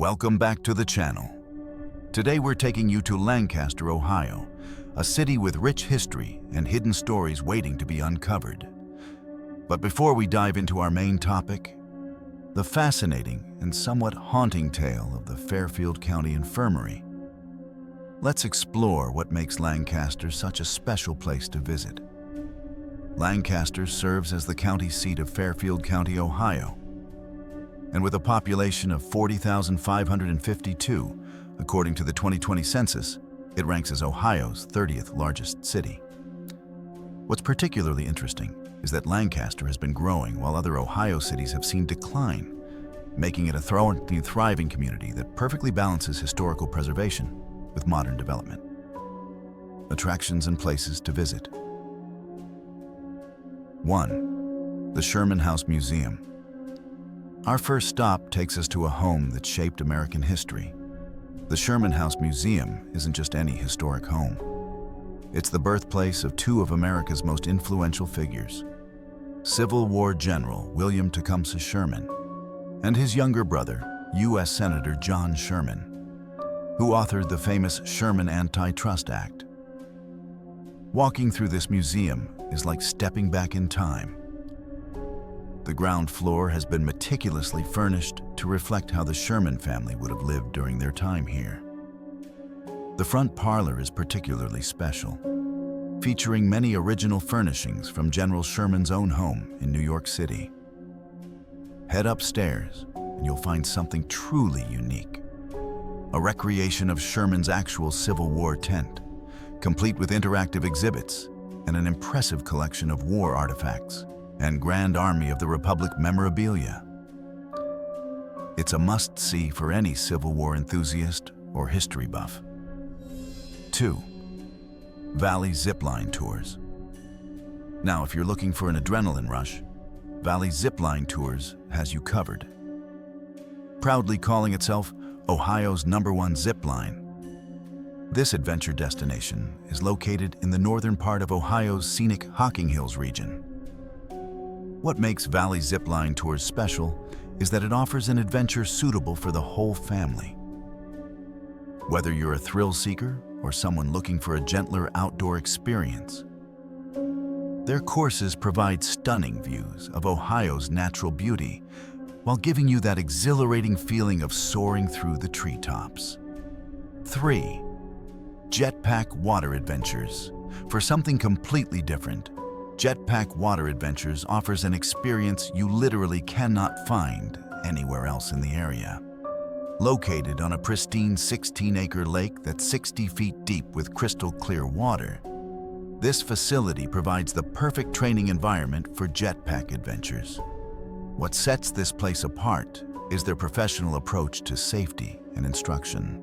Welcome back to the channel. Today we're taking you to Lancaster, Ohio, a city with rich history and hidden stories waiting to be uncovered. But before we dive into our main topic, the fascinating and somewhat haunting tale of the Fairfield County Infirmary, let's explore what makes Lancaster such a special place to visit. Lancaster serves as the county seat of Fairfield County, Ohio, and with a population of 40,552, according to the 2020 census, it ranks as Ohio's 30th largest city. What's particularly interesting is that Lancaster has been growing while other Ohio cities have seen decline, making it a thriving community that perfectly balances historical preservation with modern development. Attractions and places to visit. 1. The Sherman House Museum. Our first stop takes us to a home that shaped American history. The Sherman House Museum isn't just any historic home. It's the birthplace of two of America's most influential figures, Civil War General William Tecumseh Sherman and his younger brother, U.S. Senator John Sherman, who authored the famous Sherman Antitrust Act. Walking through this museum is like stepping back in time. The ground floor has been meticulously furnished to reflect how the Sherman family would have lived during their time here. The front parlor is particularly special, featuring many original furnishings from General Sherman's own home in New York City. Head upstairs and you'll find something truly unique. A recreation of Sherman's actual Civil War tent, complete with interactive exhibits and an impressive collection of war artifacts and Grand Army of the Republic memorabilia. It's a must-see for any Civil War enthusiast or history buff. 2. Valley Zipline Tours. Now, if you're looking for an adrenaline rush, Valley Zipline Tours has you covered. Proudly calling itself Ohio's #1 zipline, this adventure destination is located in the northern part of Ohio's scenic Hocking Hills region. What makes Valley Zipline Tours special is that it offers an adventure suitable for the whole family. Whether you're a thrill seeker or someone looking for a gentler outdoor experience, their courses provide stunning views of Ohio's natural beauty while giving you that exhilarating feeling of soaring through the treetops. 3. Jetpack Water Adventures. For something completely different, Jetpack Water Adventures offers an experience you literally cannot find anywhere else in the area. Located on a pristine 16-acre lake that's 60 feet deep with crystal clear water, this facility provides the perfect training environment for jetpack adventures. What sets this place apart is their professional approach to safety and instruction.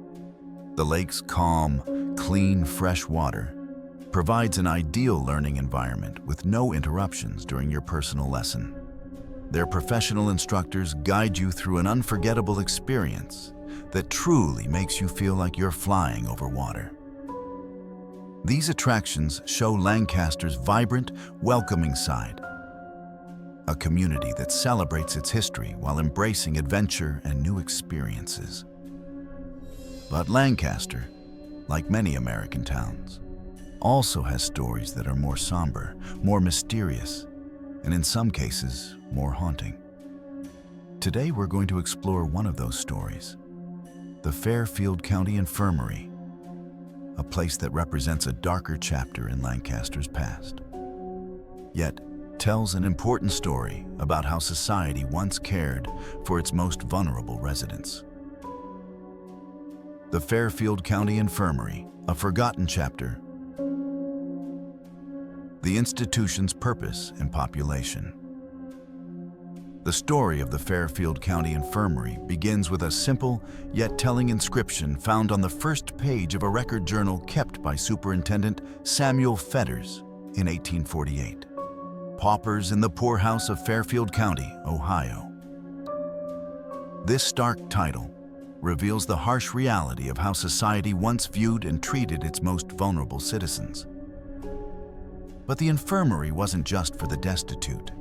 The lake's calm, clean, fresh water provides an ideal learning environment with no interruptions during your personal lesson. Their professional instructors guide you through an unforgettable experience that truly makes you feel like you're flying over water. These attractions show Lancaster's vibrant, welcoming side, a community that celebrates its history while embracing adventure and new experiences. But Lancaster, like many American towns, also has stories that are more somber, more mysterious, and in some cases, more haunting. Today, we're going to explore one of those stories, the Fairfield County Infirmary, a place that represents a darker chapter in Lancaster's past, yet tells an important story about how society once cared for its most vulnerable residents. The Fairfield County Infirmary, a forgotten chapter. The institution's purpose and population. The story of the Fairfield County Infirmary begins with a simple yet telling inscription found on the first page of a record journal kept by Superintendent Samuel Fetters in 1848. Paupers in the Poorhouse of Fairfield County, Ohio. This stark title reveals the harsh reality of how society once viewed and treated its most vulnerable citizens. But the infirmary wasn't just for the destitute.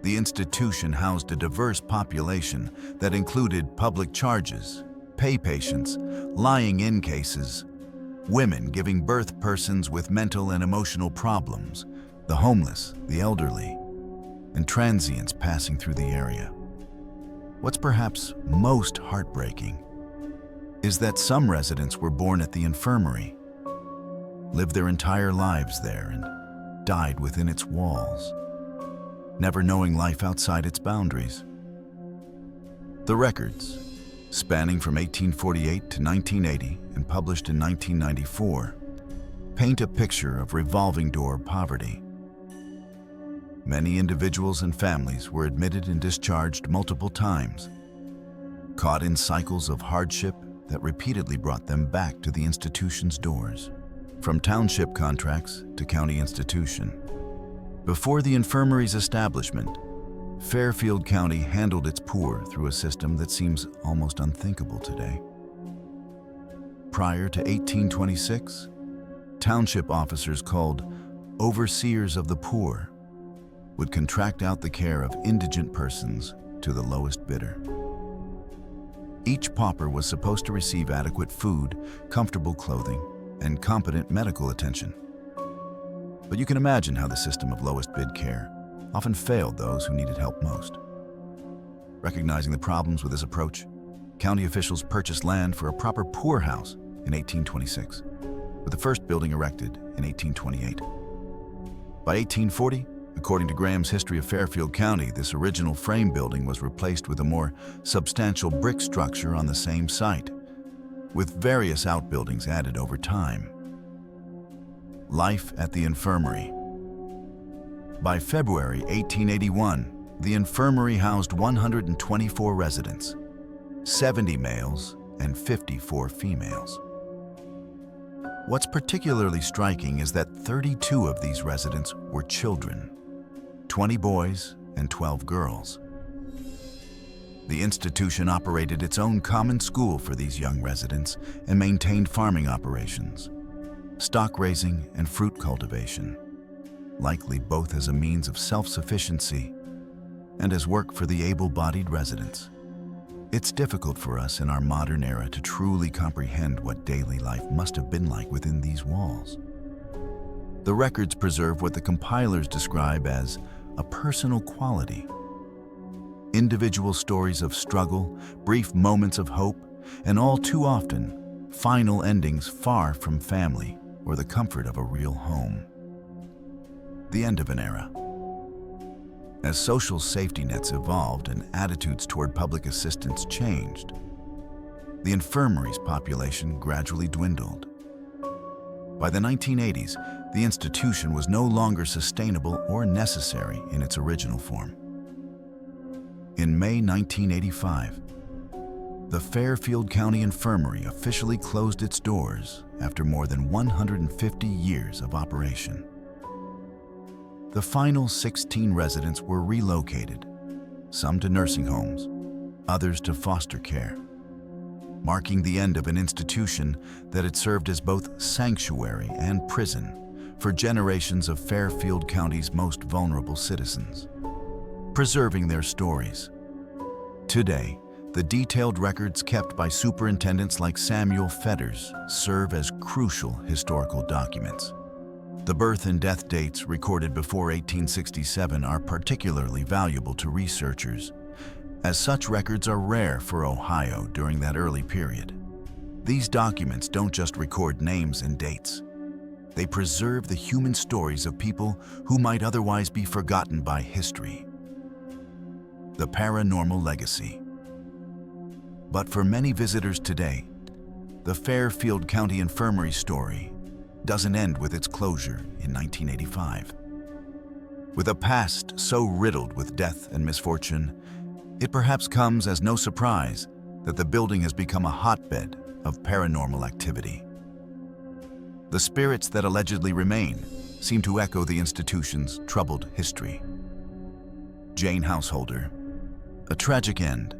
The institution housed a diverse population that included public charges, pay patients, lying-in cases, women giving birth, persons with mental and emotional problems, the homeless, the elderly, and transients passing through the area. What's perhaps most heartbreaking is that some residents were born at the infirmary, lived their entire lives there, and died within its walls, never knowing life outside its boundaries. The records, spanning from 1848 to 1980 and published in 1994, paint a picture of revolving door poverty. Many individuals and families were admitted and discharged multiple times, caught in cycles of hardship that repeatedly brought them back to the institution's doors, from township contracts to county institution. Before the infirmary's establishment, Fairfield County handled its poor through a system that seems almost unthinkable today. Prior to 1826, township officers called overseers of the poor would contract out the care of indigent persons to the lowest bidder. Each pauper was supposed to receive adequate food, comfortable clothing, and competent medical attention. But you can imagine how the system of lowest bid care often failed those who needed help most. Recognizing the problems with this approach, county officials purchased land for a proper poorhouse in 1826, with the first building erected in 1828. By 1840, according to Graham's History of Fairfield County, this original frame building was replaced with a more substantial brick structure on the same site, with various outbuildings added over time. Life at the infirmary. By February 1881, the infirmary housed 124 residents, 70 males and 54 females. What's particularly striking is that 32 of these residents were children, 20 boys and 12 girls. The institution operated its own common school for these young residents and maintained farming operations, stock raising and fruit cultivation, likely both as a means of self-sufficiency and as work for the able-bodied residents. It's difficult for us in our modern era to truly comprehend what daily life must have been like within these walls. The records preserve what the compilers describe as a personal quality. Individual stories of struggle, brief moments of hope, and all too often, final endings far from family or the comfort of a real home. The end of an era. As social safety nets evolved and attitudes toward public assistance changed, the infirmary's population gradually dwindled. By the 1980s, the institution was no longer sustainable or necessary in its original form. In May 1985, the Fairfield County Infirmary officially closed its doors after more than 150 years of operation. The final 16 residents were relocated, some to nursing homes, others to foster care, marking the end of an institution that had served as both sanctuary and prison for generations of Fairfield County's most vulnerable citizens, preserving their stories. Today, the detailed records kept by superintendents like Samuel Fetters serve as crucial historical documents. The birth and death dates recorded before 1867 are particularly valuable to researchers, as such records are rare for Ohio during that early period. These documents don't just record names and dates. They preserve the human stories of people who might otherwise be forgotten by history. The paranormal legacy. But for many visitors today, the Fairfield County Infirmary story doesn't end with its closure in 1985. With a past so riddled with death and misfortune, it perhaps comes as no surprise that the building has become a hotbed of paranormal activity. The spirits that allegedly remain seem to echo the institution's troubled history. Jane Householder. A tragic end.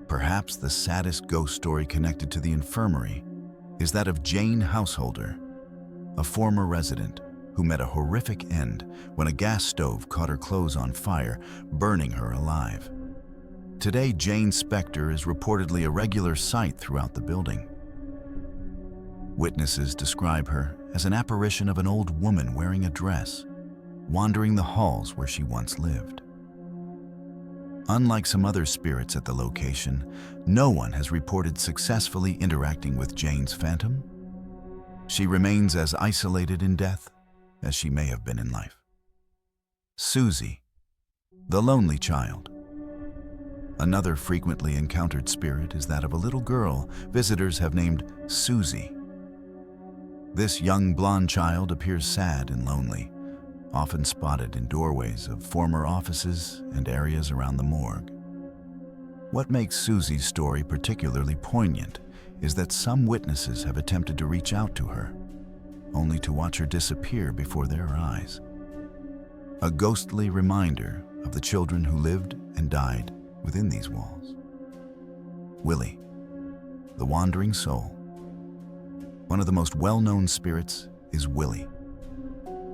Perhaps the saddest ghost story connected to the infirmary is that of Jane Householder, a former resident who who met a horrific end when a gas stove caught her clothes on fire, burning her alive. Today, Jane's specter is reportedly a regular sight throughout the building. Witnesses describe her as an apparition of an old woman wearing a dress, wandering the halls where she once lived. Unlike some other spirits at the location, no one has reported successfully interacting with Jane's phantom. She remains as isolated in death as she may have been in life. Susie, the lonely child. Another frequently encountered spirit is that of a little girl visitors have named Susie. This young blonde child appears sad and lonely, often spotted in doorways of former offices and areas around the morgue. What makes Susie's story particularly poignant is that some witnesses have attempted to reach out to her, only to watch her disappear before their eyes. A ghostly reminder of the children who lived and died within these walls. Willy, the wandering soul. One of the most well-known spirits is Willy,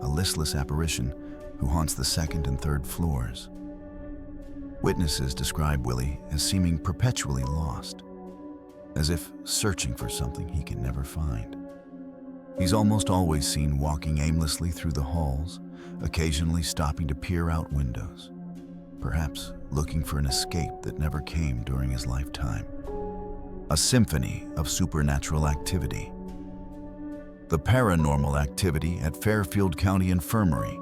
a listless apparition who haunts the second and third floors. Witnesses describe Willy as seeming perpetually lost, as if searching for something he can never find. He's almost always seen walking aimlessly through the halls, occasionally stopping to peer out windows, perhaps looking for an escape that never came during his lifetime. A symphony of supernatural activity. The paranormal activity at Fairfield County Infirmary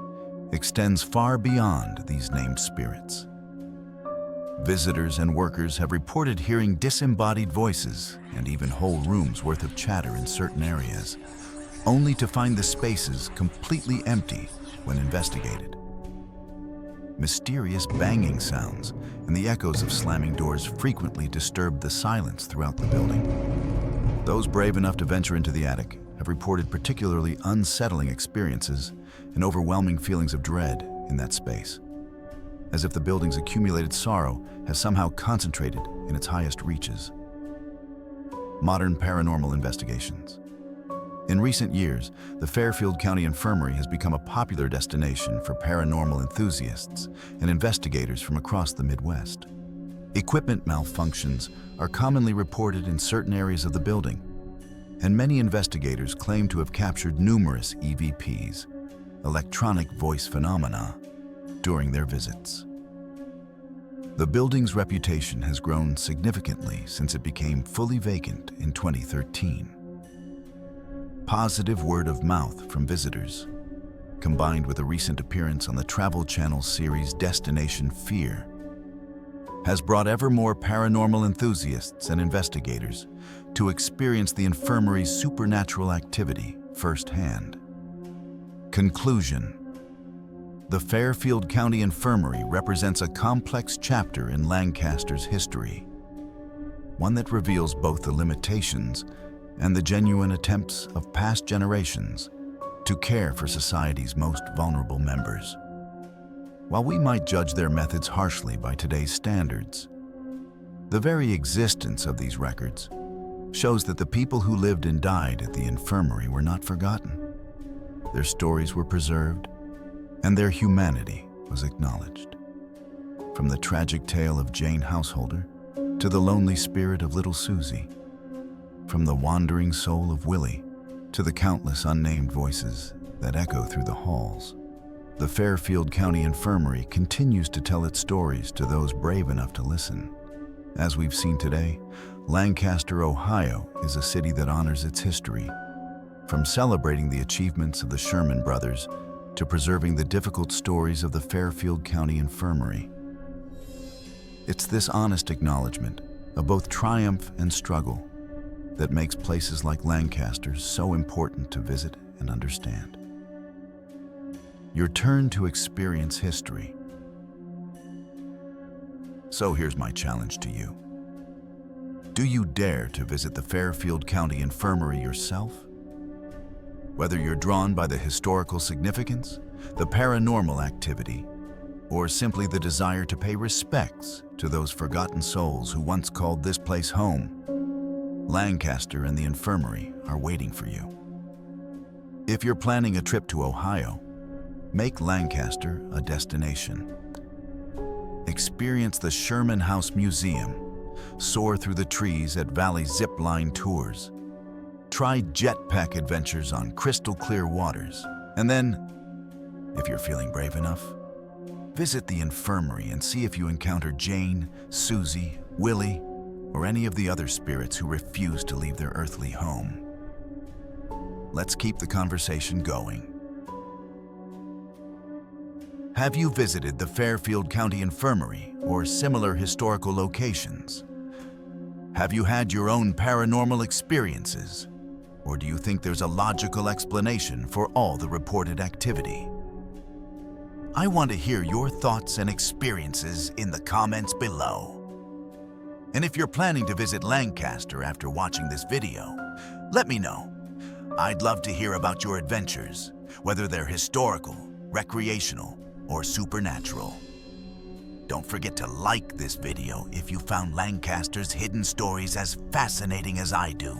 extends far beyond these named spirits. Visitors and workers have reported hearing disembodied voices and even whole rooms worth of chatter in certain areas, only to find the spaces completely empty when investigated. Mysterious banging sounds and the echoes of slamming doors frequently disturb the silence throughout the building. Those brave enough to venture into the attic have reported particularly unsettling experiences and overwhelming feelings of dread in that space, as if the building's accumulated sorrow has somehow concentrated in its highest reaches. Modern paranormal investigations. In recent years, the Fairfield County Infirmary has become a popular destination for paranormal enthusiasts and investigators from across the Midwest. Equipment malfunctions are commonly reported in certain areas of the building, and many investigators claim to have captured numerous EVPs, electronic voice phenomena, during their visits. The building's reputation has grown significantly since it became fully vacant in 2013. Positive word of mouth from visitors, combined with a recent appearance on the Travel Channel series Destination Fear, has brought ever more paranormal enthusiasts and investigators to experience the infirmary's supernatural activity firsthand. Conclusion. The Fairfield County Infirmary represents a complex chapter in Lancaster's history, one that reveals both the limitations and the genuine attempts of past generations to care for society's most vulnerable members. While we might judge their methods harshly by today's standards, the very existence of these records shows that the people who lived and died at the infirmary were not forgotten. Their stories were preserved, and their humanity was acknowledged. From the tragic tale of Jane Householder to the lonely spirit of little Susie, from the wandering soul of Willy to the countless unnamed voices that echo through the halls, the Fairfield County Infirmary continues to tell its stories to those brave enough to listen. As we've seen today, Lancaster, Ohio is a city that honors its history, from celebrating the achievements of the Sherman brothers to preserving the difficult stories of the Fairfield County Infirmary. It's this honest acknowledgement of both triumph and struggle that makes places like Lancaster so important to visit and understand. Your turn to experience history. So here's my challenge to you. Do you dare to visit the Fairfield County Infirmary yourself? Whether you're drawn by the historical significance, the paranormal activity, or simply the desire to pay respects to those forgotten souls who once called this place home, Lancaster and the infirmary are waiting for you. If you're planning a trip to Ohio, make Lancaster a destination. Experience the Sherman House Museum. Soar through the trees at Valley Zip Line tours. Try jetpack adventures on crystal clear waters. And then, if you're feeling brave enough, visit the infirmary and see if you encounter Jane, Susie, Willy, or any of the other spirits who refuse to leave their earthly home. Let's keep the conversation going. Have you visited the Fairfield County Infirmary or similar historical locations? Have you had your own paranormal experiences? Or do you think there's a logical explanation for all the reported activity? I want to hear your thoughts and experiences in the comments below. And if you're planning to visit Lancaster after watching this video, let me know. I'd love to hear about your adventures, whether they're historical, recreational, or supernatural. Don't forget to like this video if you found Lancaster's hidden stories as fascinating as I do.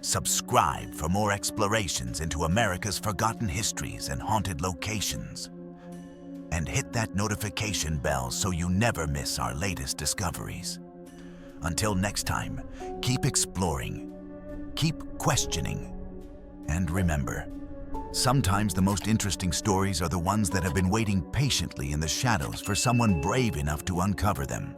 Subscribe for more explorations into America's forgotten histories and haunted locations. And hit that notification bell so you never miss our latest discoveries. Until next time, keep exploring, keep questioning, and remember, sometimes the most interesting stories are the ones that have been waiting patiently in the shadows for someone brave enough to uncover them.